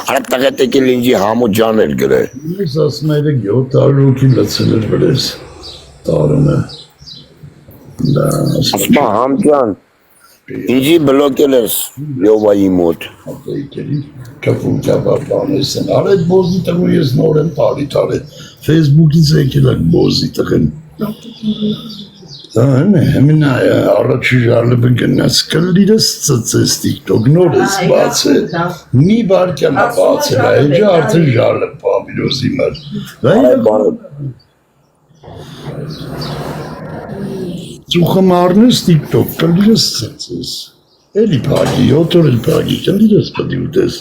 Արա տղետ եկել ինձի համու ջաներ գրե։ Ես ասում եմ 700 հոգի լցել էր վրես տարոնը։ Դա Ասմա համ ջան, ինձի բլոկել ես Լյովայի մոտ։ եկելի կապուն կապանես են։ Արա այդ բոզի տղու ես նոր եմ տարի Facebook-ից եկել ակ բոզի տղեն։ Հեմին առաջի ժարլը գնաց կլիրս ծծես TikTok նոր ես բացել, մի բարկյանը բացել, այջը արդեն ժարլը պավիրոսի մար։ Ծուխը մարնես TikTok, կլիրս ծծես, էլի պագի, 7 օր էլ պագի, կլիրս պդի ուտես,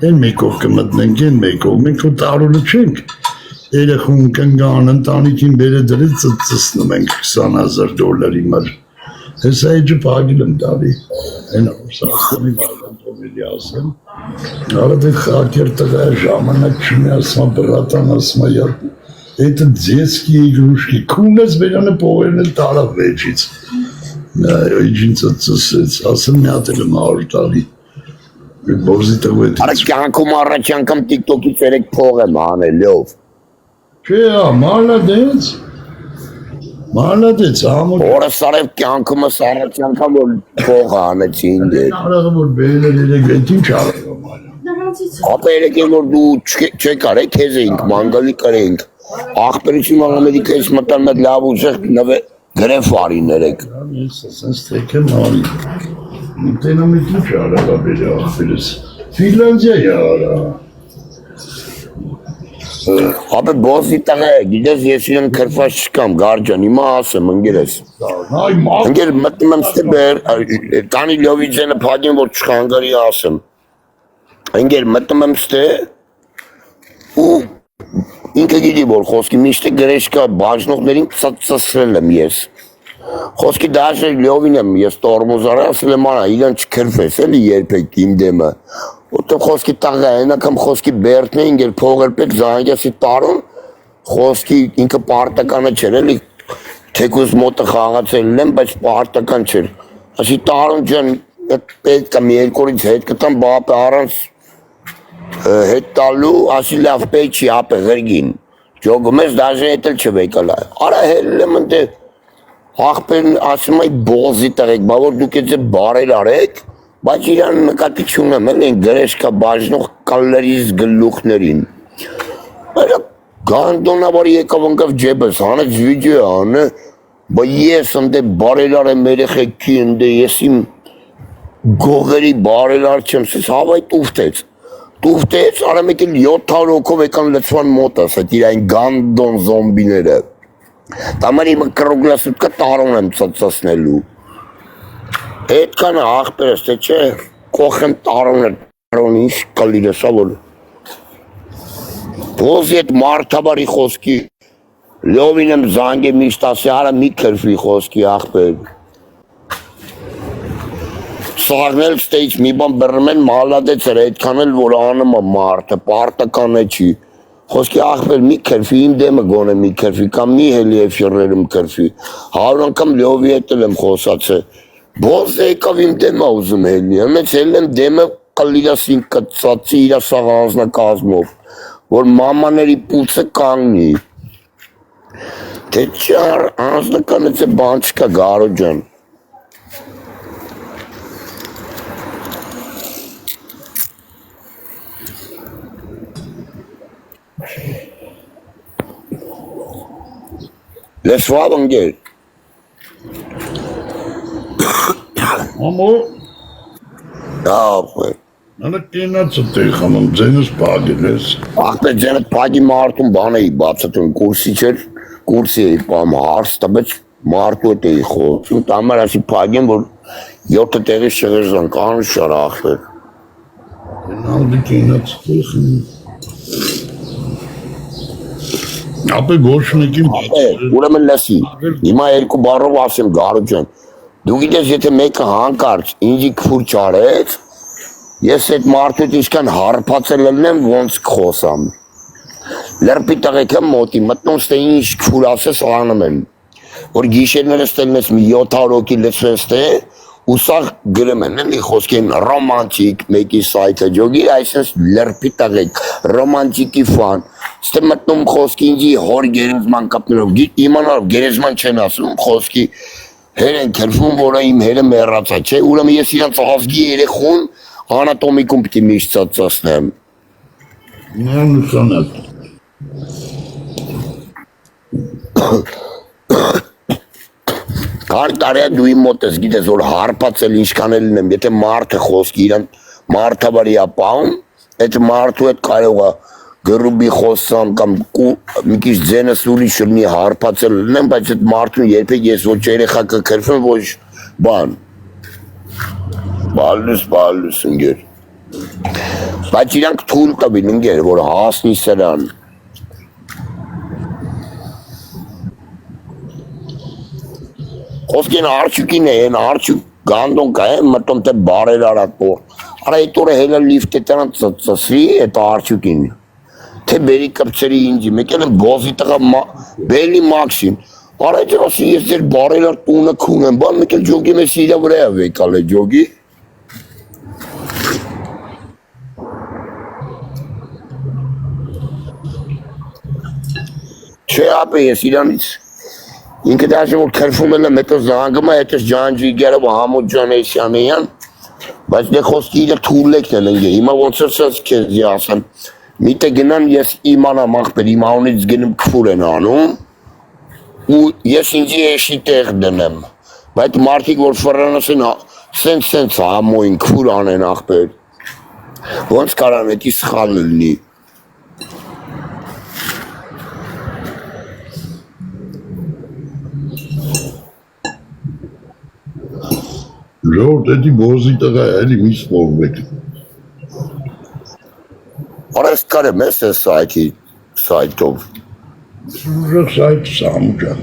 են մեկով կմտնենք, են մեկով, մենք ու տարոլը չենք, երեխուն կնգան ընտանիքին բերը դրից ծծսնում ենք $20,000 մար, ես այջը պագիլ եմ դարի, են սասանի մարվանտովելի ասեմ, արդ է խակեր տղա ժամանակ չունի ասմա բրատան ասմա յարդ, это детские игрушки, քունես բերանը պողերն էլ տարավ վեջից, այջին ծծսեց, ասեմ մի հատել եմ 100 տարի, բորզի տղու է Արա կյանքում առաջ անգամ TikTok-ից երեք փող եմ հանելով։ Չէ, մալադեց, ամոք Օրը սարև կյանքումս առաջ անգամ որ փող հանեցի ինձ։ Արաղը որ բերել երեք էդ ինչ արաղը մալա Ապա երեք են որ դու չեկար է, քեզ էինք, մանգալի կրեինք։ Աղբերություն Ամերիկայից մտան մետ լավ ուժեղ գրեֆ արին երեք։ Ես ասենց թեք եմ արի Մտենում է ինչ արաղը բերի աղբերս Ֆինլանդիա արա Ապա բոսի տղա է, գիտես ես իրեն կրվաշ չկամ, գարջան, հիմա ասեմ, ընգեր ես։ Ընգեր մտնում եմ ստեբեր, տանի լյովիձենը պադին, որ չխանգարի ասեմ։ Ընգեր մտնում եմ ստե, ու ինքը գիտի, որ խոսքի միշտը գրեշկա բաժնողներին ծծսրել եմ ես։ Խոսքի դաշր լյովին եմ, ես տորմոզարը ասել եմ արա, իրան չկրվես էլի երբեք իմ դեմը։ Որտեղ խոսքի տաղա են ակամ խոսքի բերդն է ինգեր փողեր պետք զանգեսի տարում խոսքի ինքը պարտականը չեր էլի թեկուզ մոտը խաղացել եմ բայց պարտական չէր ասի տարում ջան պետք է մի երկորից հետ կտամ բապը առանց հետ տալու ասի լավ պետք չի ապը գրգին ջոգում ես դաժե հետ էլ չվեկալա արա հել եմ ընտե աղբերն ասում այ բոզի տղեք բա որ դուք էձե բարել արեք Բայց իրան նկատի չունեմ էլ են գրեշկա բաժնող կալլերից գլուխներին։ Այլ գանդոնա որ եկավ ընկավ ջեբս, հանեց վիդյո անը, բա ես ընդե բարելար եմ երեխեքի ընդե ես իմ գողերի բարելար չեմ, սես հավայ տուվտեց, արա մեկ էլ 700 հոգով եկան լծվան մոտ ասած իրային գանդոն զոմբիները։ Տամար իմը կրոգլասուտկա տարոն եմ ծծասնելու։ Այդ կանը աղբերս, թե չէ, կոխեմ տարոն ինչ կլիրես, որ Ոզի այդ մարդաբարի խոսքի, լյովին եմ զանգ եմ միշտ ասի, արա մի կրվի խոսքի աղբեր։ Սաղնել ստեից մի բան բրրմ են մալադեց էր, այդքան էլ որ անում է մարդը, պարտական է չի։ Խոսքի աղբեր մի կրվի, իմ դեմը գոն է մի կրվի, կամ մի հելի է ֆիրներում կրվի, հարու անգամ լյովի հետ էլ եմ խոսացը։ Բոզ եկավ իմ դեմը ուզում հելի, հմեց հել եմ դեմը կլիրասին կծացի իրա սաղ անձնակազմով, որ մամաների պուցը կանգնի, թե չար անձնականից է բան չկա գարո ջան, լեսվավ ընգեր, Ամո Ահպե Անը կենացը տեղ խանում, ձենս պագել ես Աղբեր ձենդ պագի մարդում բան էի բացատում, կուրսի չեր, կուրսի էի պամ հարս տբեց մարդու էտ էի խոսում, տամար ասի պագեն, որ 7 տեղից շղերզան, կանու շար աղբեր Նալդի կենացը տեղ խնում Ապե ոչ մեկին Ուրեմն լսի, հիմա երկու բարով ասեմ գարու ջան Դու գիտես եթե մեկը հանկարծ ինձի քուր չարեց, ես այդ մարդուց իսկան հարպացել եմ ոնց կխոսամ։ Լրպի տղեկ եմ մոտի, մտնում ստե ինչ քուր ասես անում են, որ գիշերները ստելն ես մի 700 հոգի լծվեն ստե, Usaq գրում են էլի խոսքին ռոմանտիկ մեկի սայթը ջոգի այսպես լրպի տաղեք ռոմանտիկի ֆան ստե մտնում խոսքի ինձի հոր գերեզման կապներով իմանալով գերեզման չեն ասում խոսքի հեր են քրվում որը իմ հերը մեռածա չէ ուրեմն ես իրանց ազգի երեխուն անատոմիկում պիտի միշտ ծածկեմ նույնիսկ Կար տարի դու իմ մոտ ես գիտես որ հարբացել ինչքան էլ լինեմ եթե մարդը խոսքի իրան մարդավարի ապահում այդ մարդու հետ կարող է գրուբի խոսամ կամ մի քիչ ձենս ուրիշ լինի հարբացել լինեմ բայց այդ մարդուն երբեք ես ոչ երեխա կքրվեմ ոչ բան բալուս ընկեր բայց իրանք թույլ տվին ընկեր որ հասնի սրան Խոսքին արջուկին է, են արջուկ գանդոն կա է, մտում թե բարեր արատոր, արա այդ օրը հելը լիվտ է տնան ծսվի էտ արջուկին, թե բերի կպցերի ինձի, մեկ էլ գոզի տղա բելի մաքսին, արա այդ ասի ես ձեր բարեր ար տունը քուն եմ, բան մեկ էլ ջոգի մեզ իրա վրա է վեկալ է ջոգի, չէ ապե ես իրանից, Ինքը դաշում որ քրվում էլ եմ հետո զանգում է հետս ջանջի գերով համոտ ջանեյսյանի յան բայց դե խոսքի իրը թուլեկն են ընգեր հիմա ոնց ես քեզի ասեմ միտը գնան ես իմանամ ախպեր իմ անունից գնում քֆուր են անում ու ես ինձի էշի տեղ դնեմ բայց մարդիկ որ ֆրանս են սենց համոյին քֆուր անեն ախպեր ոնց կարան էտի սխալ լինի Ժորդ էդի բոզի տղա է, էլի մի սպորվեք։ Արես կարեմ ես է սայթով։ Շուժակ սայթ սամուջա։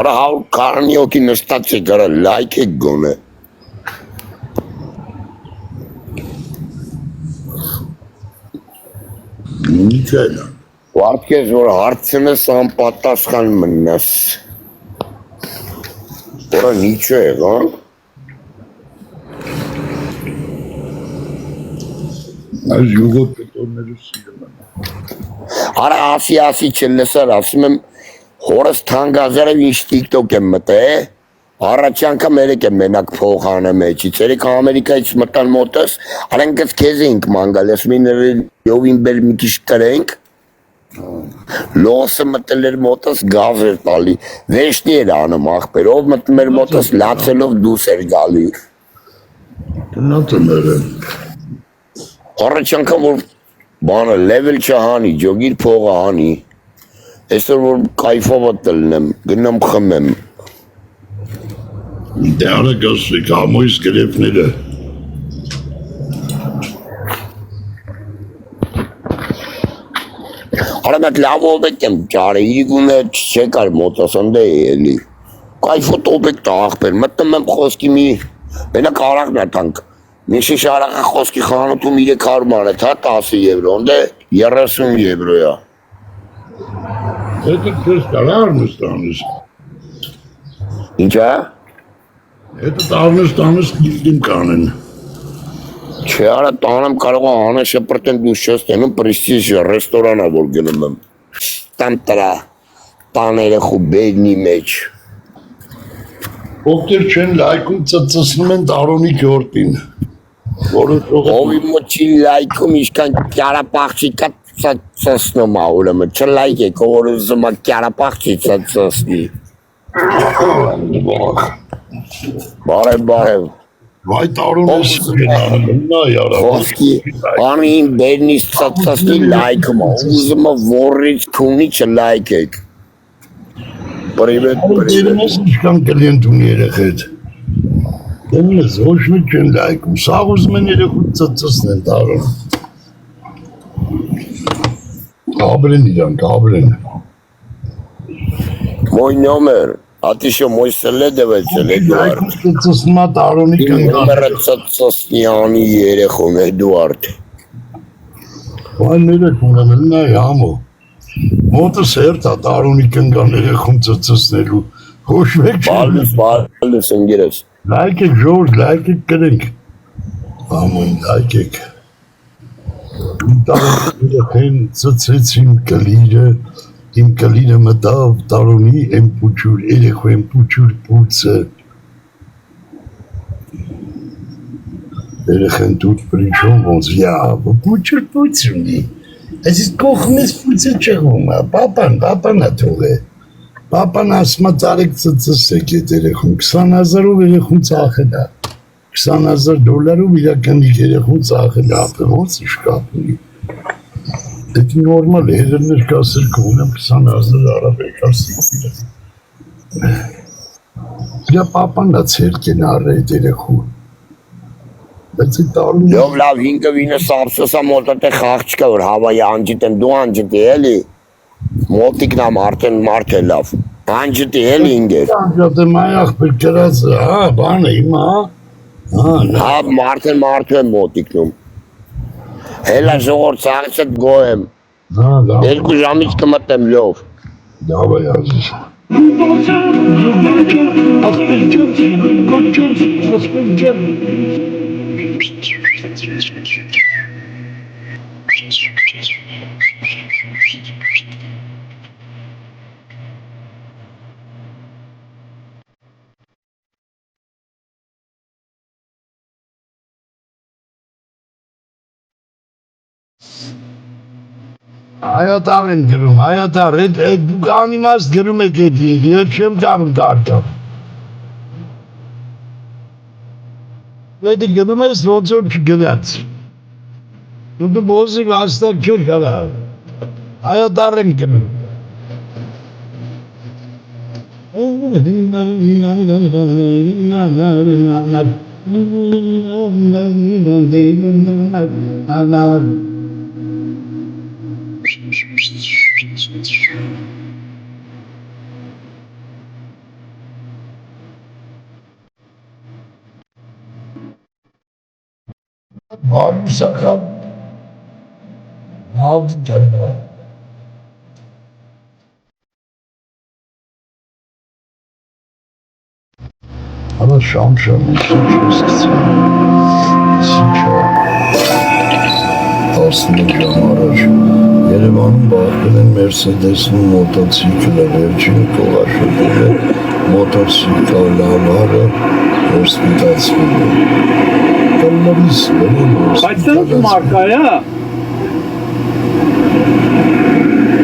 Արա հավ կարնի ոգի նստած է գարա լայք եք գոն է։ Նիչ այլ է։ Վարդ կեզ որ հարցնես անպատասխան մնաս։ Որը նիչ է գան։ Այս յուղոտ կտորները սիրում եմ։ Արա ասի չլսար, ասում եմ հորս թանգազարև ինչ տիկտոկ եմ մտե, առաջանքը մերեք եմ մենակ փող անեմ էջից, երեք Ամերիկայից մտան մոտս, արանքս քեզ էինք մանգալ, ես միներ յովին բեր մի քիչ տրենք, լոսը մտել էր մոտս գազ էր տալի, վեշնի էր անում ախպեր, ով մտնում էր մոտս լացելով դուս էր գալի։ Տնած եմ երեն։ Առաջանքը որ բանը լևել չհանի, ջոգիր փողը հանի, այսօր որ կայֆովը տնեմ, գնամ խմեմ։ Դե արա գասվիկ ամոյս գրեվները։ Արա մեկ լավ ովեք եմ ճարը, իրիգուն է չեկար մոտասանդե էլի։ Կայֆո տոպեք տա աղբեր, մտնում եմ խոսքի մի, բենակ արաղն է տանք։ Միշի շարախը խոսքի խանութում 300 ման է, թա 10 եվրո, ոնդե 30 եվրոյա։ Հետը կես կարարնս տանս։ Ինչա։ Հետը տարնս տանս գիլդիմ կանեն։ Չէ արա տանեմ կարող է անե շպրտեն դուս չես տենում պրիստիժ ռեստորանա որ գնում եմ։ Տամ տրա տաները խուբերնի մեջ։ Ովքեր չեն լայքում ծծսնում են տարոնի գորտին։ Ով իմ մոտ չի լայքում իշքան կյարապաղջի կա ծծսնում ուրեմն չլայք եք ով ուզում է կյարապաղջի ծծսնի։ Բարև։ Վայ տարոն ես գնանում, նա յարա։ Խոսքի անին բերնից ծծսնի լայքում է, ուզում է որից քունի չլայք եք։ Պրիվետ։ Ես ինչքան կլիենտ ունի երեխետ։ Դեմես ոչ մի չեն լայքում, սաղ ուզում են երեխուտ ծծսնեն տարոն։ Կաբրեն իրան, կաբրեն։ Мой номер, а ты что, мой սլեդևել Էդուարդ։ Ծծսնմա տարոնի կնգան։ Նոմերը ծծսնյանի երեխուն Էդուարդ։ Վայն երեխ ունեմ էլ նայ համո։ Մոտս հերտ է տարոնի կնգան երեխուն ծծսնելու։ Ոչ մեկ չեն։ Բալուս ընգերես։ Like եք ժողովուրդ, like եք կրենք։ Ամեն like եք։ Տարին ծծեցին կլիրը, իմ կլիրը մտավ տարոնի եմ պուչուր, երեխու եմ պուչուր պուծը։ Երեխեն դուտ պրիչոն ոնց, պուչուր պուծ ունի։ Այսից կողմես պուծը չեղում է, պապան աթող է։ Պապան ասմա ծարեք ծծսեք ետ երեխուն, 20,000-ով երեխուն ծախել է, $20,000 իրականի երեխուն ծախել է, ապը ոնց իշկապ ունի։ Դետ նորմալ է, հերներ կասր կունեմ 20,000 արաբեկար սիքիրը։ Իրա պապան է ծերկեն առը ետ երեխուն։ Բայց է տարում է։ Լավ լավ ինքը վինը սապսոսա մոտոտ է խաղ չկա, որ հավայի անջիտ են, դու անջիտ է էլի, մոտիկն ամ արդեն մարդ է լավ, անջիտ է էլի ինգեր։ Անջատ է մայ աղբեր կրած, բան է իմ, Հա մարդ եմ մոտիկնում։ Հելա ժողոր ծաղից էտ գո եմ, երկու ժամից կմտեմ լով։ Լավ է ազիզ։ Հայատար են գրում, հայատար, դուք անիմաստ գրում եք էդ ես չեմ կարում դարձավ։ Այդ գրում ես ոնց որ չգրած։ Դու բոզիկ հաստատ չոր կալա։ Հայատար են գրում։ Հարուսական հավ ջանա Հալա շամ Ասնիկ ժամ առաջ Երևանում բախվել են Մերսեդեսն ու մոտոցիկլը վերջին կողաշոտել է մոտոցիկլավարը հոսպիտացվել է Բայց դրանք մարկա է,